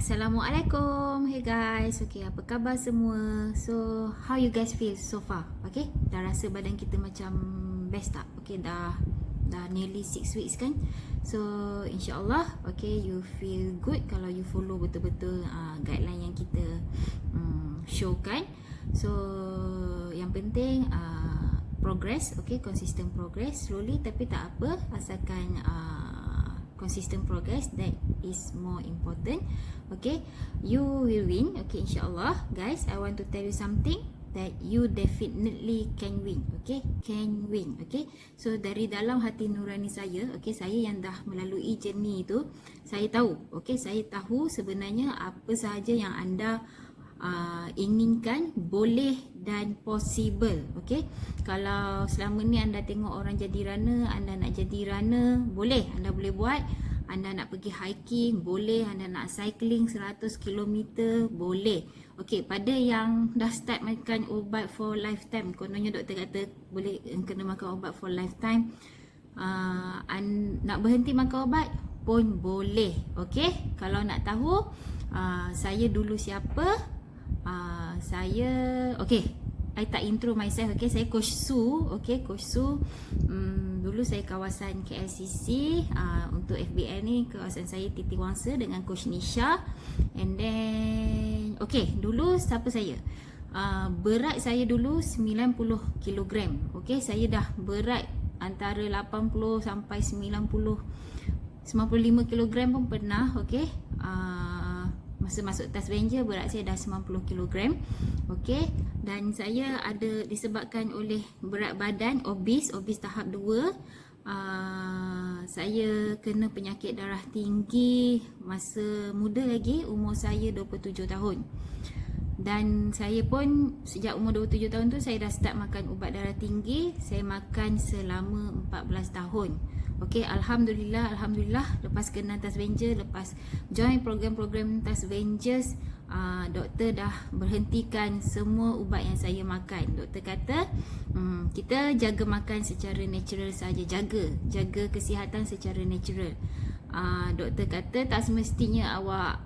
Assalamualaikum. Hey guys, okay, apa khabar semua? So, how you guys feel so far? Okay, dah rasa badan kita macam best tak? Okay, dah nearly 6 weeks kan? So, insyaAllah, okay, you feel good kalau you follow betul-betul guideline yang kita showkan. So, yang penting progress, okay, consistent progress, slowly tapi tak apa, asalkan consistent progress, that is more important. Okay, you will win. Okay, insyaAllah guys, I want to tell you something that you definitely can win. Okay, can win. Okay, so dari dalam hati nurani saya, okay, saya yang dah melalui journey itu, saya tahu, okay, saya tahu sebenarnya apa sahaja yang anda inginkan boleh dan possible. Okay, kalau selama ni anda tengok orang jadi runner, anda nak jadi runner, boleh, anda boleh buat. Anda nak pergi hiking, boleh. Anda nak cycling 100 km, boleh. Okay, pada yang dah start makan ubat for lifetime, kononnya doktor kata boleh kena makan ubat for lifetime, nak berhenti makan ubat pun boleh. Okay, kalau nak tahu saya dulu siapa, saya, okay, I tak intro myself. Okay, saya Coach Su. Okay, Coach Su, dulu saya kawasan KLCC, untuk FBL ni kawasan saya Titi Wangsa dengan Coach Nisha. And then, okay, dulu siapa saya, berat saya dulu 90 kg. Okay, saya dah berat antara 80 sampai 95 kg pun pernah. Okay, masa masuk Tas Avenger berat saya dah 90 kg. Okey, dan saya ada disebabkan oleh berat badan obes tahap 2. Saya kena penyakit darah tinggi masa muda lagi, umur saya 27 tahun. Dan saya pun sejak umur 27 tahun tu saya dah start makan ubat darah tinggi. Saya makan selama 14 tahun. Okey, Alhamdulillah lepas kena Tas Avenger, lepas join program-program Tas Avengers, doktor dah berhentikan semua ubat yang saya makan. Doktor kata kita jaga makan secara natural saja, jaga kesihatan secara natural. Doktor kata tak semestinya awak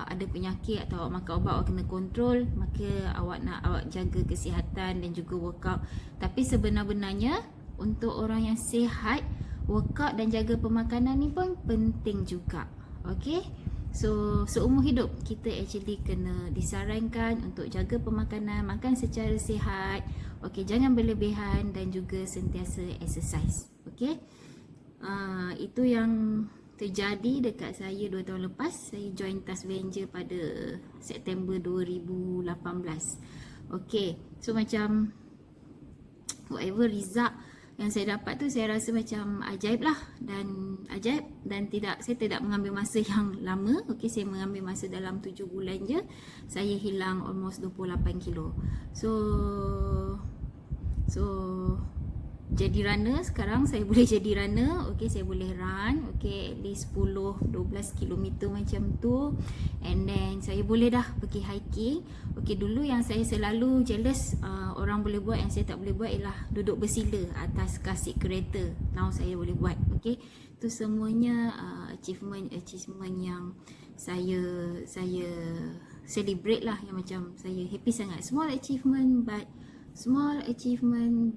ada penyakit atau awak makan ubat awak kena kontrol, maka awak jaga kesihatan dan juga workout. Tapi sebenar-benarnya untuk orang yang sihat, workout dan jaga pemakanan ni pun penting juga. Okay, so seumur hidup kita actually kena disarankan untuk jaga pemakanan, makan secara sihat, okay, jangan berlebihan dan juga sentiasa exercise. Okay, itu yang terjadi dekat saya 2 tahun lepas. Saya join Tas Avenger pada September 2018. Okay, so macam whatever result yang saya dapat tu, saya rasa macam ajaib lah, dan saya tidak mengambil masa yang lama. Okey, saya mengambil masa dalam 7 bulan je saya hilang almost 28 kilo. So jadi runner sekarang, saya boleh jadi runner. Okey, saya boleh run, okey, at least 10-12 km macam tu. And then saya boleh dah pergi hiking. Okey, dulu yang saya selalu jealous orang boleh buat, yang saya tak boleh buat ialah duduk bersila atas kasik kereta. Now saya boleh buat. Okey, itu semuanya achievement yang saya celebrate lah, yang macam saya happy sangat. Small achievement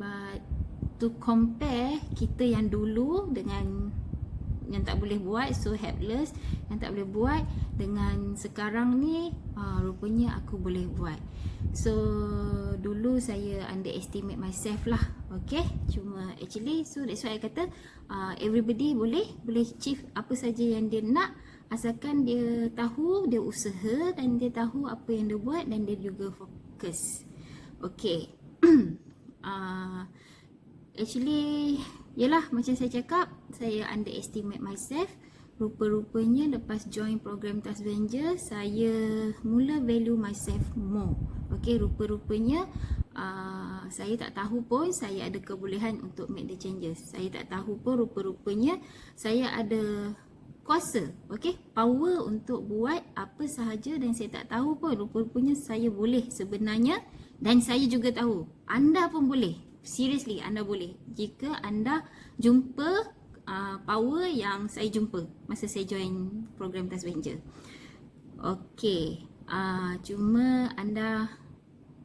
but to compare kita yang dulu dengan yang tak boleh buat, so helpless, yang tak boleh buat, dengan sekarang ni rupanya aku boleh buat. So dulu saya underestimate myself lah. Okay, cuma actually, so that's why I kata everybody boleh achieve apa saja yang dia nak, asalkan dia tahu, dia usaha, dan dia tahu apa yang dia buat, dan dia juga fokus. Okay. Actually, yelah, macam saya cakap, saya underestimate myself. Rupa-rupanya lepas join program Tas Avenger, saya mula value myself more. Okay, rupa-rupanya saya tak tahu pun saya ada kebolehan untuk make the changes. Saya tak tahu pun rupa-rupanya saya ada kuasa, okay, power untuk buat apa sahaja, dan saya tak tahu pun rupa-rupanya saya boleh sebenarnya. Dan saya juga tahu anda pun boleh. Seriously, anda boleh jika anda jumpa power yang saya jumpa masa saya join program Tas Avenger. Okey. Cuma anda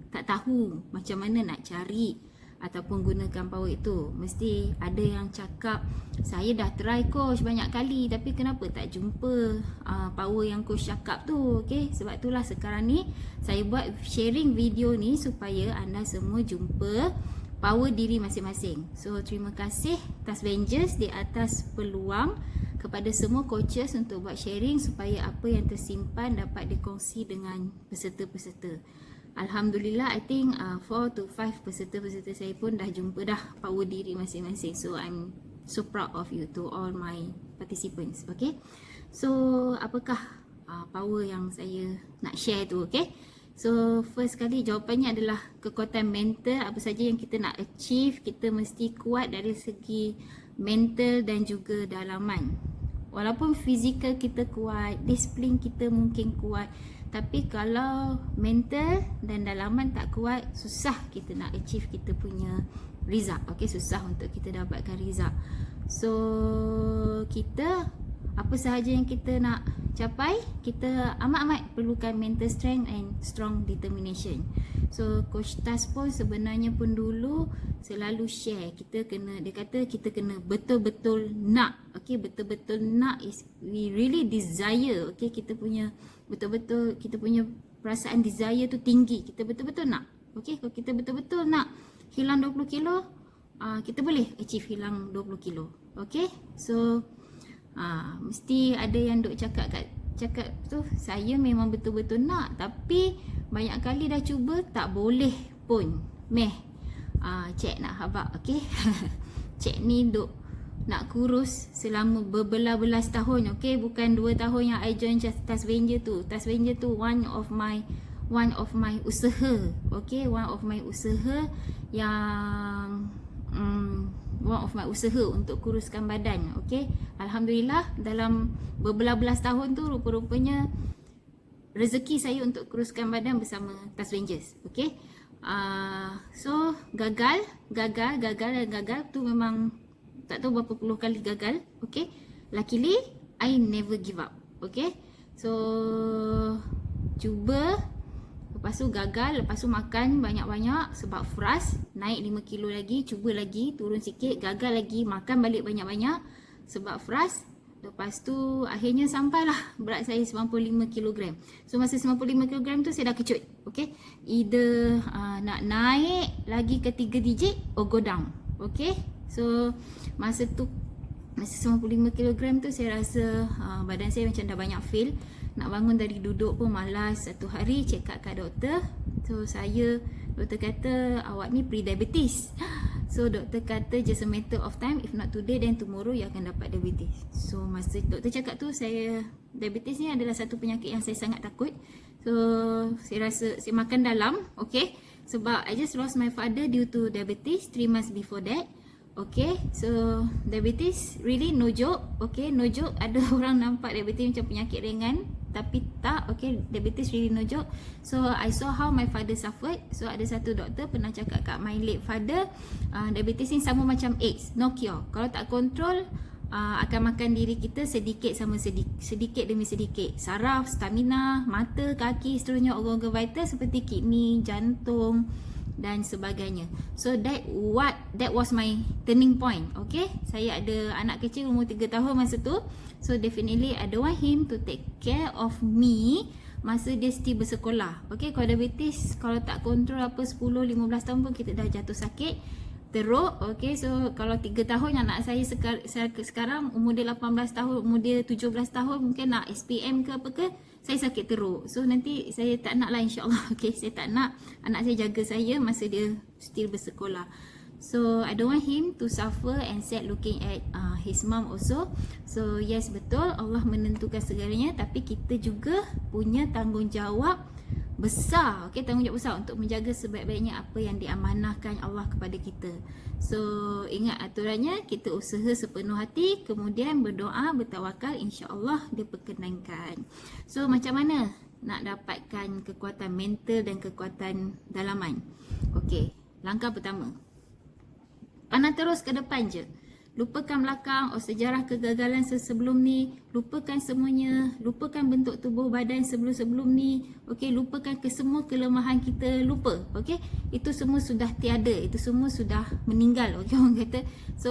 tak tahu macam mana nak cari ataupun gunakan power itu. Mesti ada yang cakap, saya dah try coach banyak kali tapi kenapa tak jumpa power yang coach cakap tu. Okay, sebab itulah sekarang ni saya buat sharing video ni supaya anda semua jumpa power diri masing-masing. So terima kasih Task Vengers di atas peluang kepada semua coaches untuk buat sharing supaya apa yang tersimpan dapat dikongsi dengan peserta-peserta. Alhamdulillah, I think 4 to 5 peserta-peserta saya pun dah jumpa dah power diri masing-masing. So I'm so proud of you to all my participants. Okay, so apakah power yang saya nak share tu? Okay, so first kali jawapannya adalah kekuatan mental. Apa saja yang kita nak achieve, kita mesti kuat dari segi mental dan juga dalaman. Walaupun fizikal kita kuat, disiplin kita mungkin kuat, tapi kalau mental dan dalaman tak kuat, susah kita nak achieve kita punya result. Okay, susah untuk kita dapatkan result. So kita, apa sahaja yang kita nak capai, kita amat-amat perlukan mental strength and strong determination. So Coach Tas pun sebenarnya pun dulu selalu share, kita kena, dia kata kita kena betul-betul nak. Okay, betul-betul nak is we really desire. Okay, kita punya betul-betul, kita punya perasaan desire tu tinggi, kita betul-betul nak. Okay, kalau kita betul-betul nak hilang 20 kilo, kita boleh achieve hilang 20 kilo. Okay, so mesti ada yang duk cakap tu, saya memang betul-betul nak, tapi banyak kali dah cuba tak boleh pun. Cik nak habaq. Okay. Cik ni duk nak kurus selama berbelas-belas tahun. Okay, bukan 2 tahun yang I join Task Venger tu. Task Venger tu one of my usaha. Okay, one of my usaha yang one of my usaha untuk kuruskan badan. Okay, Alhamdulillah dalam berbelas-belas tahun tu rupa-rupanya rezeki saya untuk kuruskan badan bersama Task Vengers. Okay, so gagal tu memang tak tahu berapa puluh kali gagal. Okay, luckily I never give up. Okay, so cuba, lepas tu gagal, lepas tu makan banyak-banyak sebab frust, naik 5 kilo lagi, cuba lagi turun sikit, gagal lagi, makan balik banyak-banyak sebab frust. Lepas tu akhirnya sampailah berat saya 95 kg. So masa 95 kg tu saya dah kecut. Okay, either nak naik lagi ke 3 digit or go down. Okay, so masa 95 kg tu saya rasa badan saya macam dah banyak fail. Nak bangun dari duduk pun malas. Satu hari check up kat doktor. So doktor kata awak ni pre-diabetes. So doktor kata just a matter of time, if not today then tomorrow you akan dapat diabetes. So masa doktor cakap tu, saya, diabetes ni adalah satu penyakit yang saya sangat takut. So saya rasa saya makan dalam. Okay, sebab I just lost my father due to diabetes 3 months before that. Okay, so diabetes really no joke. Okay, no joke. Ada orang nampak diabetes macam penyakit ringan, tapi tak. Okay, diabetes really no joke. So I saw how my father suffered. So ada satu doktor pernah cakap kat my late father, diabetes ni sama macam AIDS, no cure. Kalau tak kontrol, akan makan diri kita sedikit demi sedikit. Saraf, stamina, mata, kaki, seterusnya organ-organ vital seperti kidney, jantung dan sebagainya. So that was my turning point. Okay, saya ada anak kecil umur 3 tahun masa tu. So definitely I don't want him to take care of me masa dia still bersekolah. Okay, kalau diabetes, kalau tak kontrol apa 10-15 tahun pun kita dah jatuh sakit, teruk. Okay, so kalau 3 tahun anak saya sekarang umur dia 18 tahun, umur dia 17 tahun, mungkin nak SPM ke apa ke, saya sakit teruk. So nanti saya tak nak lah, insyaAllah. Okay, saya tak nak anak saya jaga saya masa dia still bersekolah. So I don't want him to suffer and sad looking at his mom also. So yes, betul, Allah menentukan segalanya, tapi kita juga punya tanggungjawab besar. Okay, tanggungjawab besar untuk menjaga sebaik-baiknya apa yang diamanahkan Allah kepada kita. So ingat aturannya, kita usaha sepenuh hati, kemudian berdoa, bertawakal, insya-Allah diperkenankan. So macam mana nak dapatkan kekuatan mental dan kekuatan dalaman? Okay, langkah pertama, pandang terus ke depan je. lupakan belakang, sejarah kegagalan sebelum ni, lupakan semuanya, lupakan bentuk tubuh badan sebelum-sebelum ni, okey, lupakan semua kelemahan kita, lupa, okey, itu semua sudah tiada, itu semua sudah meninggal, okey, orang kata. So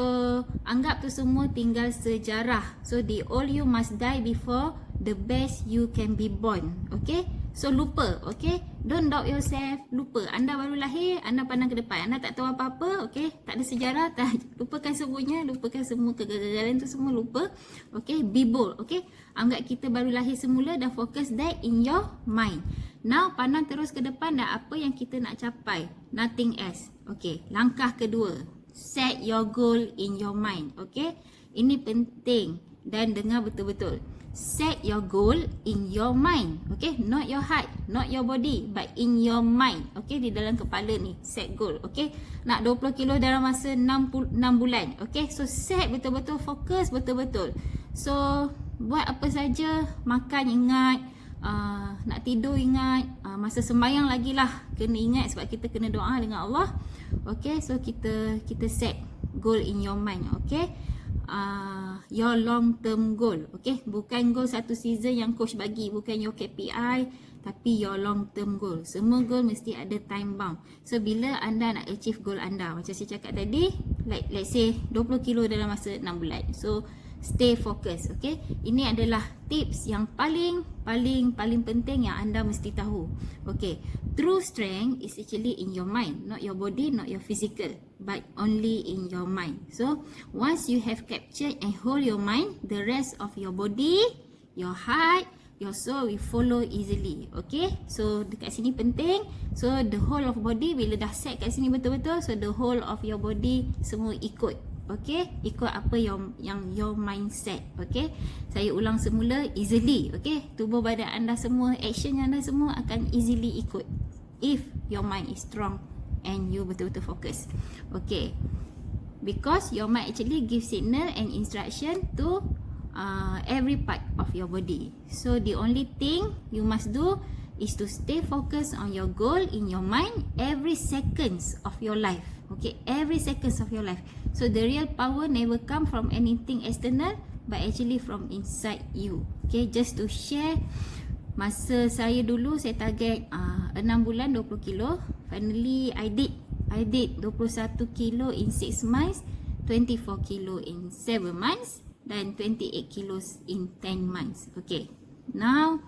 anggap tu semua tinggal sejarah. So the old you must die before the best you can be born, okey. So lupa, okay? Don't doubt yourself. Lupa. Anda baru lahir, anda pandang ke depan. Anda tak tahu apa-apa, okay? Tak ada sejarah, tak. Lupakan semuanya, lupakan semua kegagalan tu semua, lupa. Okay? Be bold, okay? Anggap kita baru lahir semula dan fokus that in your mind. Now, pandang terus ke depan dan apa yang kita nak capai. Nothing else. Okay? Langkah kedua. Set your goal in your mind, okay? Ini penting dan dengar betul-betul. Set your goal in your mind, okay? Not your heart, not your body, but in your mind, okay? Di dalam kepala ni, set goal, okay? Nak 20 kilo dalam masa 6 bulan, okay? So set betul-betul, fokus betul-betul. So buat apa saja, makan ingat, nak tidur ingat, masa sembahyang lagi lah kena ingat sebab kita kena doa dengan Allah, okay? So kita set goal in your mind, okay? Your long term goal, okay? Bukan goal satu season yang coach bagi, bukan your KPI, tapi your long term goal. Semua goal mesti ada time bound. So bila anda nak achieve goal anda, macam saya cakap tadi, like let's say 20 kilo dalam masa 6 bulan. So stay focus, okay? Ini adalah tips yang paling penting yang anda mesti tahu. Okay, true strength is actually in your mind, not your body, not your physical, but only in your mind. So once you have captured and hold your mind, the rest of your body, your heart, your soul will follow easily. Okay, so dekat sini penting. So the whole of body, bila dah set kat sini betul-betul, so the whole of your body semua ikut. Okay, ikut apa yang your mindset. Okay, saya ulang semula, easily. Okay, tubuh badan anda semua, action anda semua akan easily ikut if your mind is strong and you betul-betul fokus. Okay, because your mind actually give signal and instruction to every part of your body. So the only thing you must do is to stay focused on your goal in your mind every seconds of your life. Okay, every seconds of your life. So the real power never come from anything external, but actually from inside you. Okay, just to share, masa saya dulu saya target 6 bulan 20 kilo. Finally I did 21 kilo in 6 months, 24 kilo in 7 months, dan 28 kilos in 10 months. Okay, now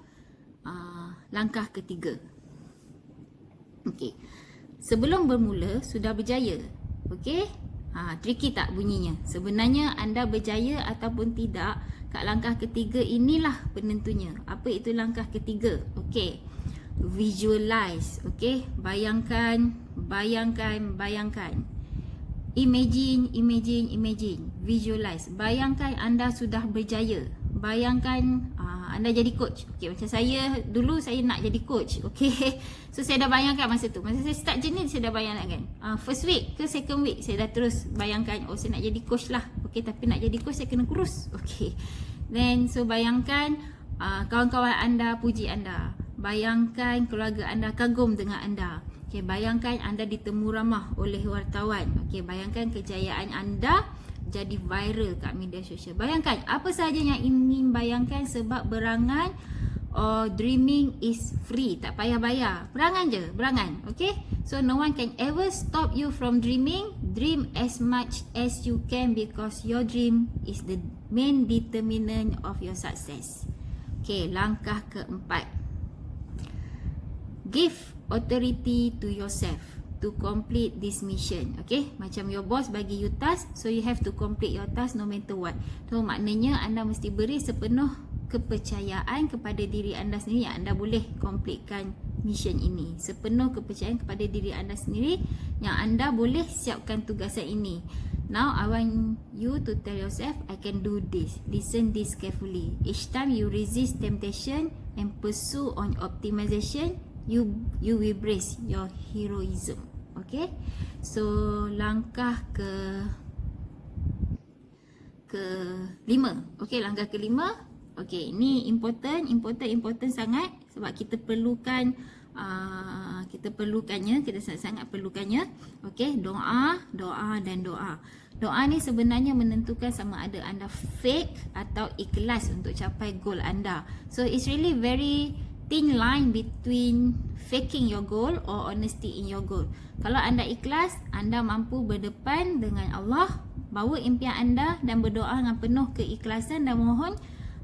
langkah ketiga. Okay, sebelum bermula sudah berjaya. Okay, tricky tak bunyinya? Sebenarnya anda berjaya ataupun tidak, kat langkah ketiga inilah penentunya. Apa itu langkah ketiga? Okay, visualize. Okay, bayangkan. Imagine. Visualize. Bayangkan anda sudah berjaya. Bayangkan anda jadi coach. Okay, macam saya dulu, saya nak jadi coach. Okay, so saya dah bayangkan masa tu. Masa saya start jenis, saya dah bayangkan. First week ke second week, saya dah terus bayangkan, saya nak jadi coach lah. Okay, tapi nak jadi coach saya kena kurus. Okay, then so bayangkan kawan-kawan anda puji anda. Bayangkan keluarga anda kagum dengan anda. Okay, bayangkan anda ditemu ramah oleh wartawan. Okay, bayangkan kejayaan anda jadi viral kat media sosial. Bayangkan apa sahaja yang ingin bayangkan, sebab berangan or dreaming is free. Tak payah bayar. Berangan je, berangan. Okay, so no one can ever stop you from dreaming. Dream as much as you can, because your dream is the main determinant of your success. Okay, langkah keempat. Give authority to yourself to complete this mission. Okay, macam your boss bagi you task, so you have to complete your task no matter what. So maknanya anda mesti beri sepenuh kepercayaan kepada diri anda sendiri yang anda boleh completekan mission ini. Sepenuh kepercayaan kepada diri anda sendiri yang anda boleh siapkan tugasan ini. Now I want you to tell yourself, I can do this. Listen this carefully. Each time you resist temptation and pursue on optimization, you will embrace your heroism. Okay, so langkah ke-5. Okay, langkah ke-5. Okay, ini important sangat, sebab kita perlukan kita perlukannya, kita sangat-sangat perlukannya. Okey, doa, doa dan doa. Doa ni sebenarnya menentukan sama ada anda fake atau ikhlas untuk capai goal anda. So it's really very thin line between faking your goal or honesty in your goal. Kalau anda ikhlas, anda mampu berdepan dengan Allah, bawa impian anda dan berdoa dengan penuh keikhlasan dan mohon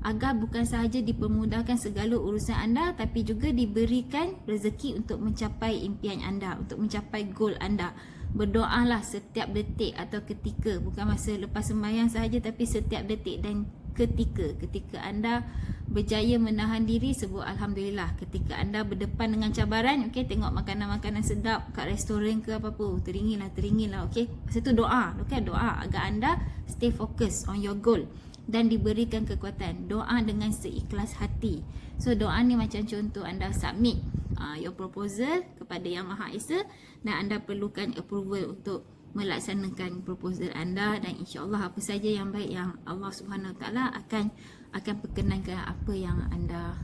agar bukan sahaja dipermudahkan segala urusan anda, tapi juga diberikan rezeki untuk mencapai impian anda, untuk mencapai goal anda. Berdoalah setiap detik atau ketika, bukan masa lepas sembahyang sahaja, tapi setiap detik dan ketika anda berjaya menahan diri, sebut Alhamdulillah. Ketika anda berdepan dengan cabaran, okey, tengok makanan-makanan sedap kat restoran ke apa-apa, teringin lah, okey. Masa tu doa, okey, doa agar anda stay focus on your goal dan diberikan kekuatan. Doa dengan seikhlas hati. So doa ni macam contoh anda submit your proposal kepada Yang Maha Esa dan anda perlukan approval untuk melaksanakan proposal anda, dan insya-Allah apa saja yang baik yang Allah Subhanahu Wa Taala akan perkenankan apa yang anda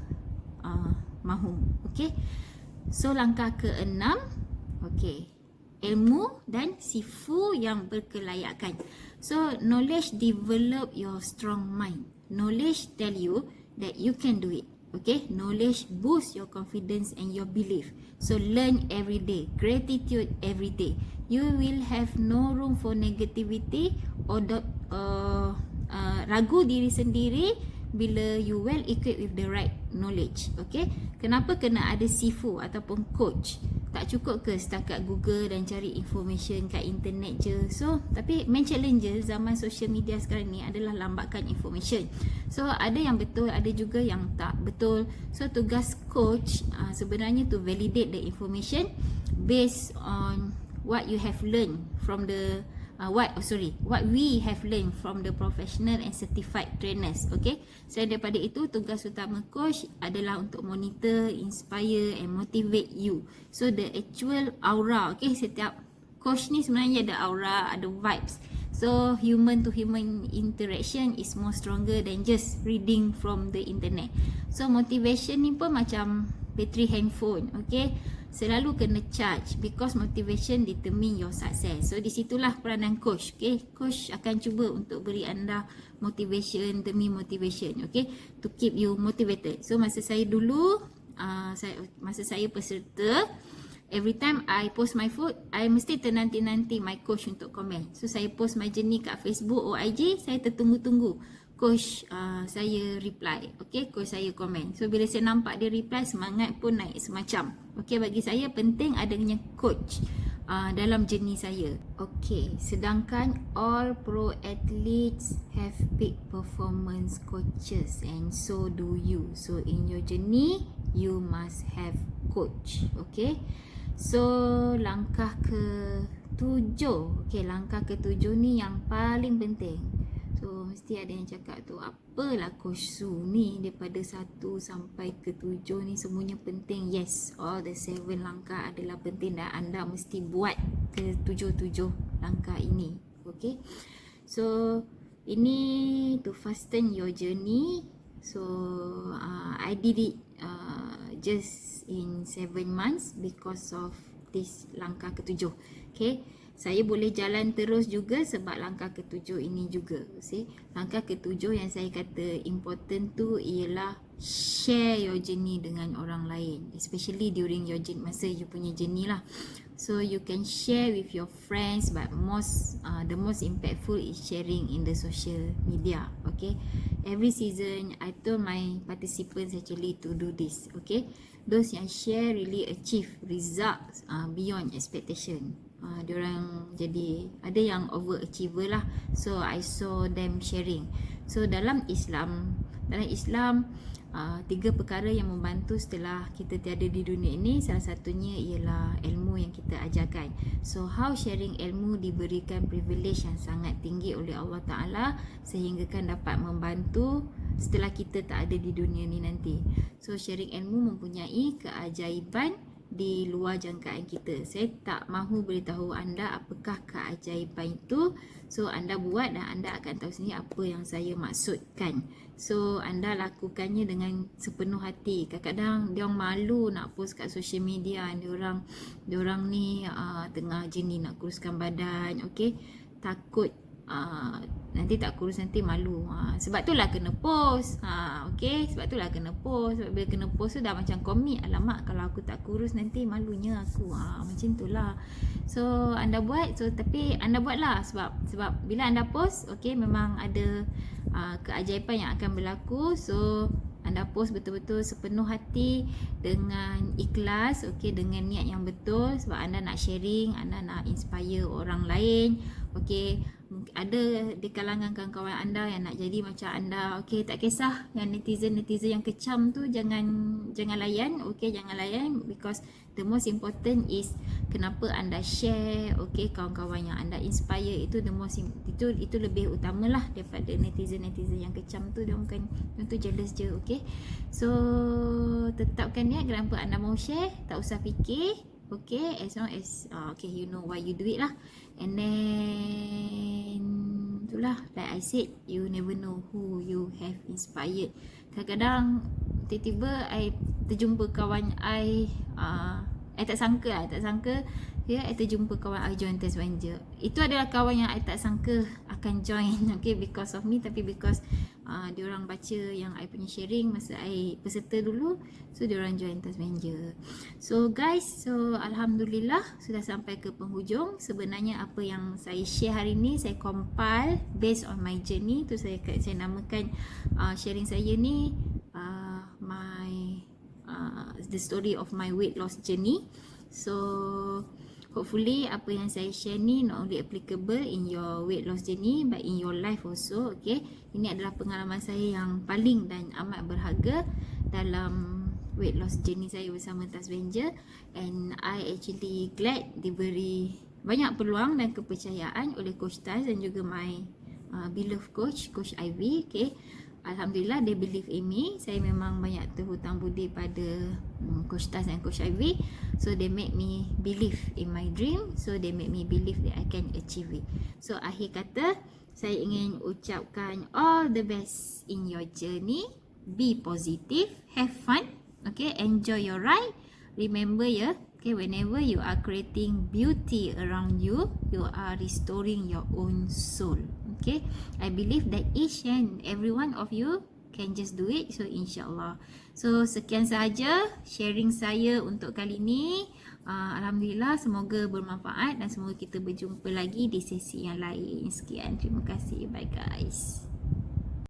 mahu. Okey. So langkah ke-6, okey, ilmu dan sifu yang berkelayakan. So knowledge develop your strong mind. Knowledge tell you that you can do it. Okay, knowledge boost your confidence and your belief. So learn every day, gratitude every day. You will have no room for negativity or ragu diri sendiri bila you well equipped with the right knowledge. Okay, kenapa kena ada sifu ataupun coach? Tak cukup ke setakat Google dan cari information kat internet je? So, tapi main challenge zaman social media sekarang ni adalah lambatkan information. So, ada yang betul, ada juga yang tak betul. So, tugas coach sebenarnya to validate the information based on what you have learned from the what we have learned from the professional and certified trainers. Okay, selain daripada itu, tugas utama coach adalah untuk monitor, inspire and motivate you. So the actual aura, okay, setiap coach ni sebenarnya ada aura, ada vibes. So human to human interaction is more stronger than just reading from the internet. So motivation ni pun macam bateri handphone, okay, selalu kena charge because motivation determine your success. So di situlah peranan coach, okay. Coach akan cuba untuk beri anda motivation demi motivation, okay, to keep you motivated. So masa saya dulu, masa saya peserta, every time I post my food, I mesti ternanti-nanti my coach untuk komen. So saya post my journey kat Facebook or IG, saya tertunggu-tunggu coach saya reply, okay, coach saya komen. So bila saya nampak dia reply, semangat pun naik semacam. Okay, bagi saya penting adanya coach dalam journey saya. Okay, sedangkan all pro athletes have peak performance coaches and so do you. So in your journey, you must have coach. Okay, so langkah ke-7, okay, langkah ke-7 ni yang paling penting. So mesti ada yang cakap tu, apalah Coach Su ni daripada 1 sampai ke 7 ni semuanya penting. Yes, all the 7 langkah adalah penting dan anda mesti buat ke 7 langkah ini. Okay, so ini to fasten your journey. So I did it just in 7 months because of this langkah ke-7. Okay, saya boleh jalan terus juga sebab langkah ke-7 ini juga. See? Langkah ke-7 yang saya kata important tu ialah share your journey dengan orang lain, especially during your journey, masa you punya journey lah. So you can share with your friends, but the most impactful is sharing in the social media. Okay, every season I told my participants actually to do this. Okay, those yang share really achieve results beyond expectation. Diorang jadi ada yang overachiever lah. So I saw them sharing. So dalam Islam 3 perkara yang membantu setelah kita tiada di dunia ini, salah satunya ialah ilmu yang kita ajarkan. So how sharing ilmu diberikan privilege yang sangat tinggi oleh Allah Ta'ala sehingga kan dapat membantu setelah kita tak ada di dunia ni nanti. So sharing ilmu mempunyai keajaiban di luar jangkaan kita. Saya tak mahu beritahu anda apakah keajaiban itu. So anda buat dan anda akan tahu sendiri apa yang saya maksudkan. So anda lakukannya dengan sepenuh hati. Kadang-kadang dia orang malu nak post kat social media, dia orang ni tengah jenis nak kuruskan badan, okey. Takut nanti tak kurus, nanti malu. Sebab tu lah kena post. Okey, sebab tu lah kena post. Sebab bila kena post tu dah macam komik. Alamak, kalau aku tak kurus nanti malunya aku. Macam tu lah. So anda buat, tapi anda buat lah sebab bila anda post, okey, memang ada keajaiban yang akan berlaku. So anda post betul-betul sepenuh hati dengan ikhlas, okey, dengan niat yang betul, sebab anda nak sharing, anda nak inspire orang lain, okey. Ada di kalangan kawan-kawan anda yang nak jadi macam anda, okey, tak kisah yang netizen yang kecam tu jangan layan, okey, jangan layan, because the most important is kenapa anda share, okey, kawan-kawan yang anda inspire itu the most itu lebih utamalah daripada netizen yang kecam tu. Dia bukan, dia tu jealous je, okey. So tetapkan niat kenapa anda mau share, tak usah fikir. Okay, as long as okay, you know why you do it lah. And then itulah, like I said, you never know who you have inspired. Kadang-kadang tiba-tiba I terjumpa kawan I tak sangka ya, I terjumpa kawan I join Test Venture. Itu adalah kawan yang I tak sangka akan join, okay, because of me, tapi because diorang baca yang I punya sharing masa I peserta dulu, so diorang join Test Venture. So guys, so alhamdulillah sudah sampai ke penghujung. Sebenarnya apa yang saya share hari ni saya compile based on my journey tu. Saya namakan sharing saya ni the story of my weight loss journey. So hopefully apa yang saya share ni not only applicable in your weight loss journey but in your life also, okay. Ini adalah pengalaman saya yang paling dan amat berharga dalam weight loss journey saya bersama Tas Venture, and I actually glad diberi banyak peluang dan kepercayaan oleh Coach Tas dan juga my beloved Coach Ivy, okay. Alhamdulillah, they believe in me. Saya memang banyak terhutang budi pada Coach Tas dan Coach Ivy. So they make me believe in my dream. So they make me believe that I can achieve it. So akhir kata, saya ingin ucapkan all the best in your journey. Be positive, have fun, okay, enjoy your ride. Remember ya, okay, whenever you are creating beauty around you, you are restoring your own soul. Okay, I believe that each and every one of you can just do it. So insyaAllah. So sekian sahaja sharing saya untuk kali ini. Alhamdulillah, semoga bermanfaat dan semoga kita berjumpa lagi di sesi yang lain. Sekian, terima kasih, bye guys.